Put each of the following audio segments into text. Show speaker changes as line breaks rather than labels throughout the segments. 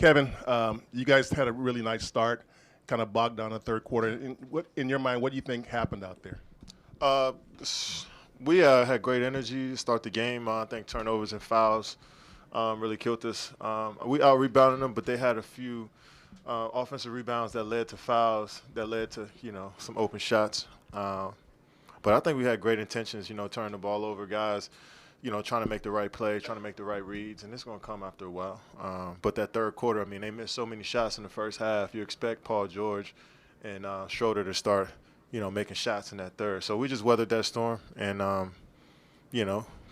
Kevin, you guys had a really nice start, kind of bogged down the third quarter. In your mind, what do you think happened out there?
Uh, we had great energy to start the game. I think turnovers and fouls really killed us. We out-rebounded them, but they had a few offensive rebounds that led to fouls, that led to, some open shots. But I think we had great intentions, turning the ball over, guys, trying to make the right play, trying to make the right reads, and it's going to come after a while. But that third quarter, they missed so many shots in the first half. You expect Paul George and Schroeder to start, making shots in that third. So we just weathered that storm and,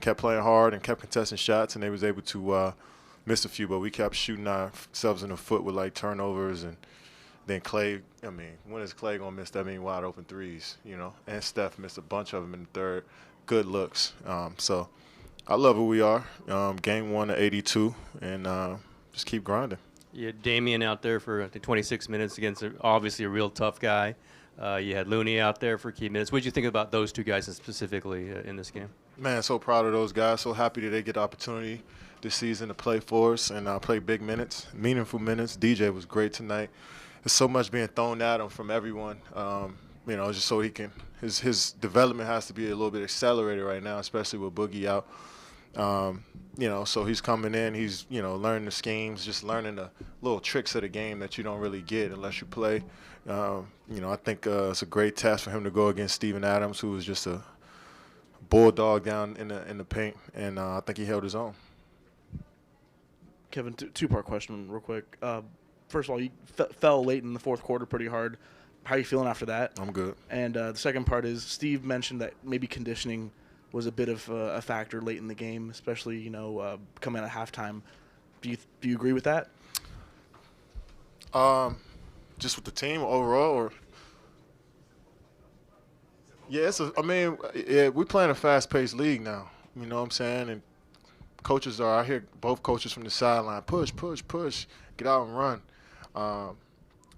kept playing hard and kept contesting shots, and they was able to miss a few, but we kept shooting ourselves in the foot with, turnovers. And then Clay, when is Clay going to miss that many wide open threes, And Steph missed a bunch of them in the third. Good looks. So I love who we are. Game 1 of 82, and just keep grinding.
You had Damian out there for, I think, 26 minutes against obviously a real tough guy. You had Looney out there for key minutes. What did you think about those two guys specifically in this game?
Man, so proud of those guys. So happy that they get the opportunity this season to play for us and play big minutes, meaningful minutes. DJ was great tonight. There's so much being thrown at him from everyone, just so he can – his development has to be a little bit accelerated right now, especially with Boogie out. So he's coming in, he's, learning the schemes, just learning the little tricks of the game that you don't really get unless you play. I think it's a great test for him to go against Steven Adams, who was just a bulldog down in the paint, and I think he held his own.
Kevin, two-part question real quick. First of all, you fell late in the fourth quarter pretty hard. How are you feeling after that?
I'm good.
And the second part is Steve mentioned that maybe conditioning was a bit of a factor late in the game, especially, coming at halftime. Do you agree with that?
Just with the team overall, or yeah, we playing a fast-paced league now. You know what I'm saying? And coaches I hear both coaches from the sideline push, get out and run.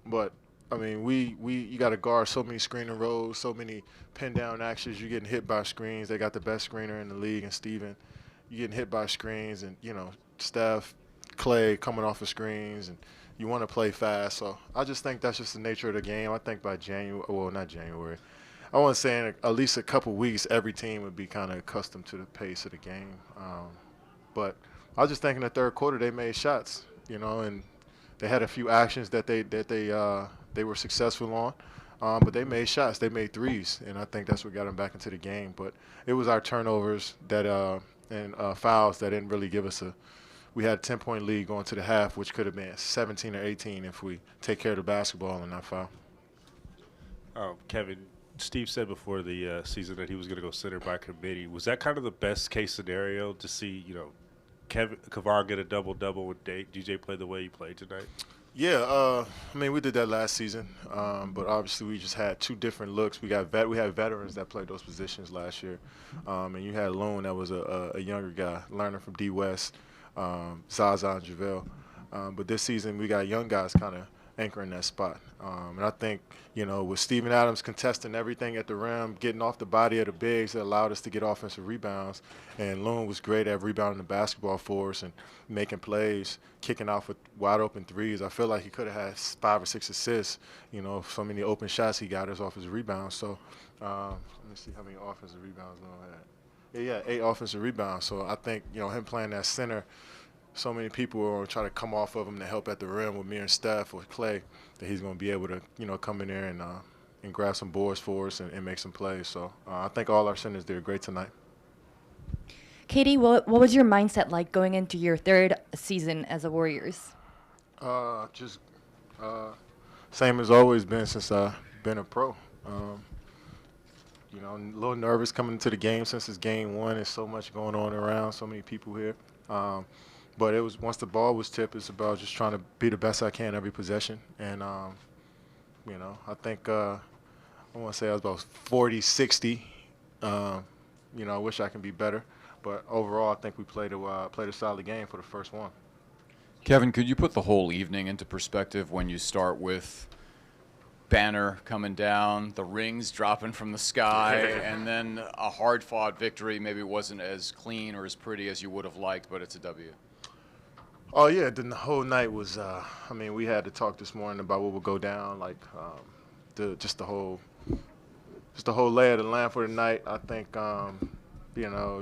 But you got to guard so many screening rows, so many pin down actions. You're getting hit by screens. They got the best screener in the league, and Steven. You're getting hit by screens, and Steph, Clay coming off of screens, and you want to play fast. So I just think that's just the nature of the game. I think by not January. I want to say in at least a couple weeks, every team would be kind of accustomed to the pace of the game. But I was just thinking the third quarter they made shots, and they had a few actions that they were successful on. But they made shots. They made threes, and I think that's what got them back into the game. But it was our turnovers and fouls that didn't really give us we had a 10-point lead going to the half, which could have been 17 or 18 if we take care of the basketball and not foul.
Kevin, Steve said before the season that he was going to go center by committee. Was that kind of the best-case scenario to see, Kevon get a double-double with DJ play the way he played tonight?
Yeah, we did that last season, but obviously we just had two different looks. We had veterans that played those positions last year, and you had Looney that was a younger guy, learning from D West, Zaza and JaVale. But this season we got young guys kind of anchoring that spot. And I think, with Steven Adams contesting everything at the rim, getting off the body of the bigs, that allowed us to get offensive rebounds. And Looney was great at rebounding the basketball for us and making plays, kicking off with wide open threes. I feel like he could have had 5 or 6 assists, so many open shots he got us off his rebounds. So let me see how many offensive rebounds Looney had. Yeah, 8 offensive rebounds. So I think, him playing that center, so many people will try to come off of him to help at the rim with me and Steph or Clay, that he's going to be able to, come in there and grab some boards for us and make some plays. So I think all our centers did great tonight.
Katie, what was your mindset like going into your third season as a Warriors?
Just same as always been since I've been a pro. A little nervous coming into the game since it's game 1. There's so much going on around, so many people here. But it was once the ball was tipped, it's about just trying to be the best I can every possession. And, I think I want to say I was about 40, 60. I wish I can be better. But overall, I think we played a solid game for the first one.
Kevin, could you put the whole evening into perspective when you start with banner coming down, the rings dropping from the sky, and then a hard-fought victory? Maybe it wasn't as clean or as pretty as you would have liked, but it's a W.
Oh yeah, then the whole night was. I mean, we had to talk this morning about what would go down, like just the whole lay of the land for the night. I think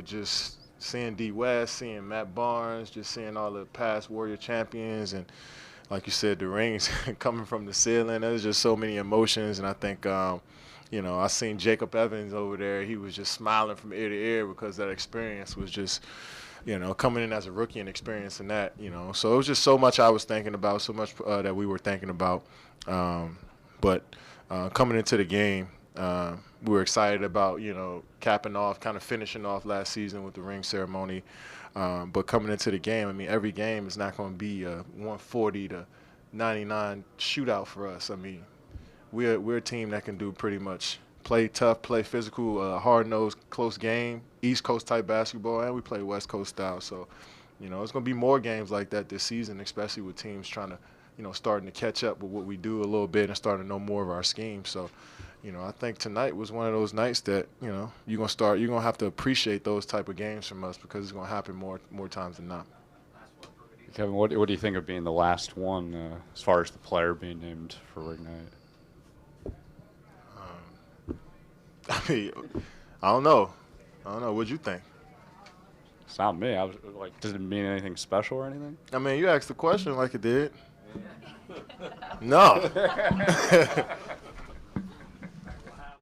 just seeing D West, seeing Matt Barnes, just seeing all the past Warrior champions, and like you said, the rings coming from the ceiling. There's just so many emotions, and I think I seen Jacob Evans over there. He was just smiling from ear to ear because that experience was just. Coming in as a rookie and experiencing that, So it was just so much I was thinking about, so much that we were thinking about. But coming into the game, we were excited about, capping off, kind of finishing off last season with the ring ceremony. But coming into the game, I mean, every game is not going to be a 140 to 99 shootout for us. I mean, we're a team that can do pretty much play tough, play physical, hard-nosed, close game, East Coast type basketball, and we play West Coast style. So, it's going to be more games like that this season, especially with teams trying to, starting to catch up with what we do a little bit and starting to know more of our scheme. So, I think tonight was one of those nights that, you're going to have to appreciate those type of games from us because it's going to happen more times than not.
Kevin, what do you think of being the last one as far as the player being named for Ring Night?
I mean, I don't know. What'd you think?
It's not me. I was like, does it mean anything special or anything?
I mean, you asked the question like it did. No.